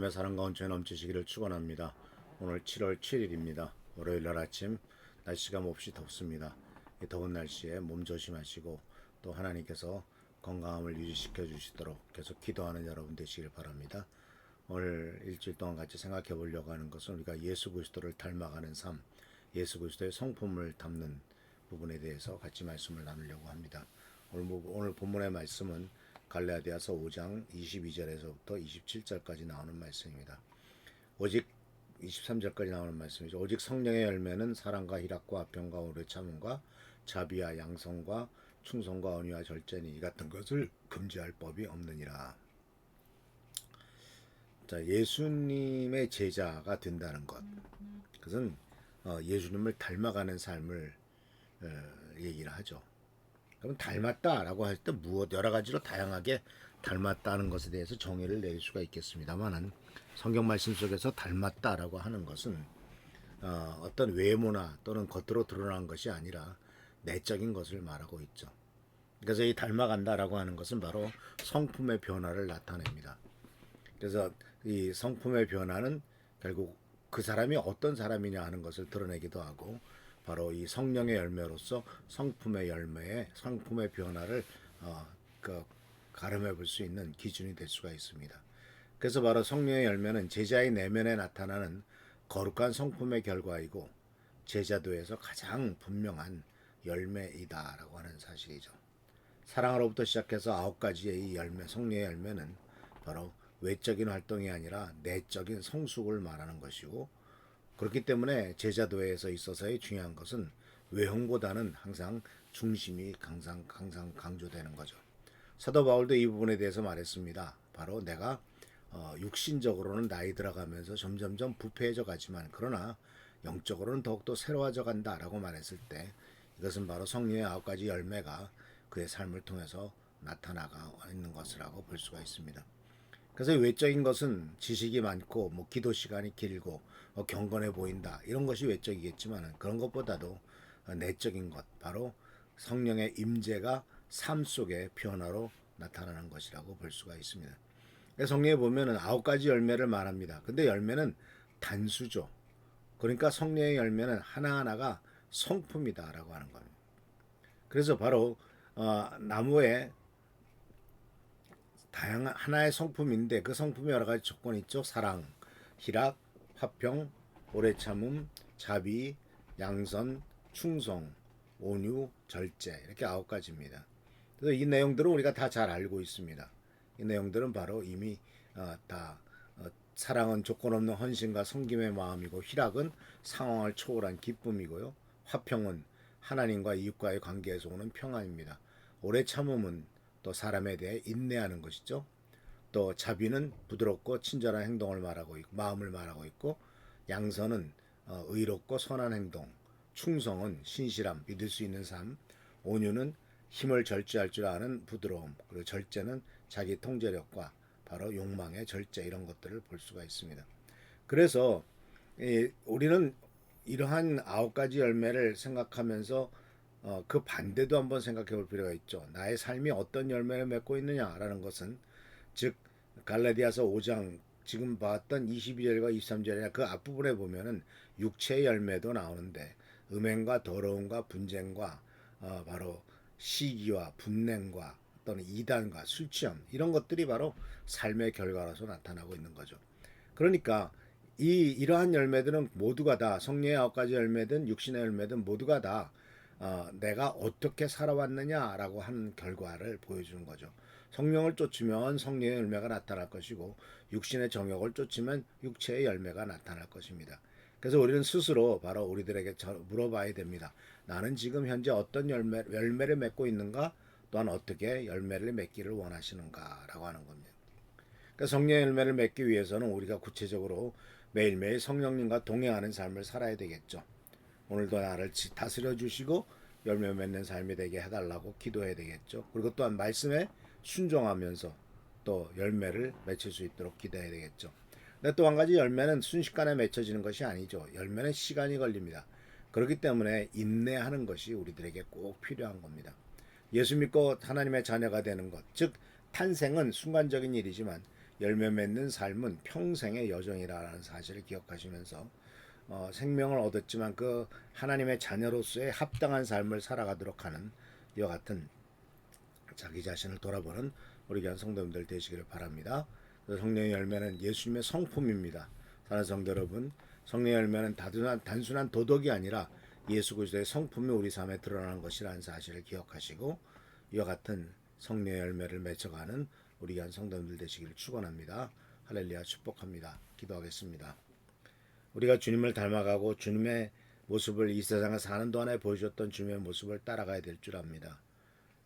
하나님의 사랑과 온전히 넘치시기를 축원합니다. 오늘 7월 7일입니다. 월요일날 아침 날씨가 몹시 덥습니다. 이 더운 날씨에 몸 조심하시고 또 하나님께서 건강함을 유지시켜 주시도록 계속 기도하는 여러분 되시길 바랍니다. 오늘 일주일 동안 같이 생각해 보려고 하는 것은 우리가 예수 그리스도를 닮아가는 삶, 예수 그리스도의 성품을 담는 부분에 대해서 같이 말씀을 나누려고 합니다. 오늘 본문의 말씀은 갈라디아서 5장 22절에서부터 27절까지 나오는 말씀입니다. 오직 23절까지 나오는 말씀이죠. 오직 성령의 열매는 사랑과 희락과 화평과 오래 참음과 자비와 양성과 충성과 언의와 절제니 이 같은 것을 금지할 법이 없느니라. 자, 예수님의 제자가 된다는 것. 그것은 예수님을 닮아가는 삶을 얘기를 하죠. 그럼 닮았다라고 할 때 무엇 여러 가지로 다양하게 닮았다는 것에 대해서 정의를 내릴 수가 있겠습니다만은 성경 말씀 속에서 닮았다라고 하는 것은 어떤 외모나 또는 겉으로 드러난 것이 아니라 내적인 것을 말하고 있죠. 그래서 이 닮아간다라고 하는 것은 바로 성품의 변화를 나타냅니다. 그래서 이 성품의 변화는 결국 그 사람이 어떤 사람이냐 하는 것을 드러내기도 하고 바로 이 성령의 열매로서 성품의 열매의 성품의 변화를 가름해 볼 수 있는 기준이 될 수가 있습니다. 그래서 바로 성령의 열매는 제자의 내면에 나타나는 거룩한 성품의 결과이고 제자도에서 가장 분명한 열매이다라고 하는 사실이죠. 사랑으로부터 시작해서 9가지의 이 열매, 성령의 열매는 바로 외적인 활동이 아니라 내적인 성숙을 말하는 것이고 그렇기 때문에 제자도에서 있어서의 중요한 것은 외형보다는 항상 중심이 항상 강조되는 거죠. 사도 바울도 이 부분에 대해서 말했습니다. 바로 내가 육신적으로는 나이 들어가면서 점점점 부패해져 가지만 그러나 영적으로는 더욱더 새로워져 간다라고 말했을 때 이것은 바로 성령의 9가지 열매가 그의 삶을 통해서 나타나가 있는 것이라고 볼 수가 있습니다. 그래서 외적인 것은 지식이 많고 기도 시간이 길고 경건해 보인다 이런 것이 외적이겠지만 그런 것보다도 내적인 것 바로 성령의 임재가 삶 속의 변화로 나타나는 것이라고 볼 수가 있습니다. 성경에 보면은 9가지 열매를 말합니다. 근데 열매는 단수죠. 그러니까 성령의 열매는 하나하나가 성품이다라고 하는 겁니다. 그래서 바로 나무에 다양한 하나의 성품인데 그 성품에 여러 가지 조건이 있죠. 사랑, 희락, 화평, 오래 참음, 자비, 양선, 충성, 온유, 절제 이렇게 9가지입니다. 그래서 이 내용들은 우리가 다 잘 알고 있습니다. 이 내용들은 바로 이미 사랑은 조건 없는 헌신과 섬김의 마음이고 희락은 상황을 초월한 기쁨이고요. 화평은 하나님과 이웃과의 관계에서 오는 평안입니다. 오래 참음은 또 사람에 대해 인내하는 것이죠. 또 자비는 부드럽고 친절한 행동을 말하고 있고 마음을 말하고 있고 양선은 의롭고 선한 행동, 충성은 신실함, 믿을 수 있는 삶, 온유는 힘을 절제할 줄 아는 부드러움, 그리고 절제는 자기 통제력과 바로 욕망의 절제 이런 것들을 볼 수가 있습니다. 그래서 우리는 이러한 9가지 열매를 생각하면서 그 반대도 한번 생각해 볼 필요가 있죠. 나의 삶이 어떤 열매를 맺고 있느냐라는 것은 즉 갈라디아서 5장 지금 봤던 22절과 23절이나 그 앞부분에 보면은 육체의 열매도 나오는데 음행과 더러움과 분쟁과 바로 시기와 분냉과 또는 이단과 술 취함 이런 것들이 바로 삶의 결과로서 나타나고 있는 거죠. 그러니까 이러한 열매들은 모두가 다 성령의 9가지 열매든 육신의 열매든 모두가 다 내가 어떻게 살아왔느냐라고 하는 결과를 보여주는 거죠. 성령을 쫓으면 성령의 열매가 나타날 것이고 육신의 정욕을 쫓으면 육체의 열매가 나타날 것입니다. 그래서 우리는 스스로 바로 우리들에게 물어봐야 됩니다. 나는 지금 현재 어떤 열매를 맺고 있는가? 또한 어떻게 열매를 맺기를 원하시는가라고 하는 겁니다. 그러니까 성령의 열매를 맺기 위해서는 우리가 구체적으로 매일매일 성령님과 동행하는 삶을 살아야 되겠죠. 오늘도 나를 다스려 주시고 열매 맺는 삶이 되게 해달라고 기도해야 되겠죠. 그리고 또한 말씀에 순종하면서 또 열매를 맺힐 수 있도록 기도해야 되겠죠. 근데 또 한 가지 열매는 순식간에 맺혀지는 것이 아니죠. 열매는 시간이 걸립니다. 그렇기 때문에 인내하는 것이 우리들에게 꼭 필요한 겁니다. 예수 믿고 하나님의 자녀가 되는 것, 즉 탄생은 순간적인 일이지만 열매 맺는 삶은 평생의 여정이라는 사실을 기억하시면서 생명을 얻었지만 그 하나님의 자녀로서의 합당한 삶을 살아가도록 하는 이와 같은 자기 자신을 돌아보는 우리 교회 성도님들 되시기를 바랍니다. 성령의 열매는 예수님의 성품입니다. 사랑하는 성도 여러분, 성령의 열매는 단순한 도덕이 아니라 예수 그리스도의 성품이 우리 삶에 드러나는 것이라는 사실을 기억하시고 이와 같은 성령의 열매를 맺어가는 우리 교회 성도님들 되시기를 축원합니다. 할렐루야 축복합니다. 기도하겠습니다. 우리가 주님을 닮아가고 주님의 모습을 이 세상에 사는 동안에 보여줬던 주님의 모습을 따라가야 될 줄 압니다.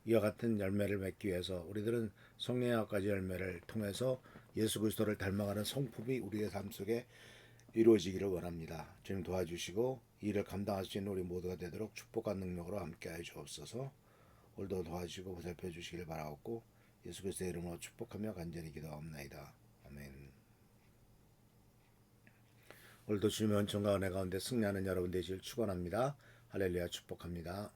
이와 같은 열매를 맺기 위해서 우리들은 성령의 여러 가지 열매를 통해서 예수 그리스도를 닮아가는 성품이 우리의 삶 속에 이루어지기를 원합니다. 주님 도와주시고 이 일을 감당할 수 있는 우리 모두가 되도록 축복과 능력으로 함께하여 주옵소서. 오늘도 도와주시고 보살펴 주시길 바라옵고 예수 그리스도의 이름으로 축복하며 간절히 기도하옵나이다. 아멘. 오늘도 주님의 은총과 은혜 가운데 승리하는 여러분 되시길 축원합니다. 할렐루야 축복합니다.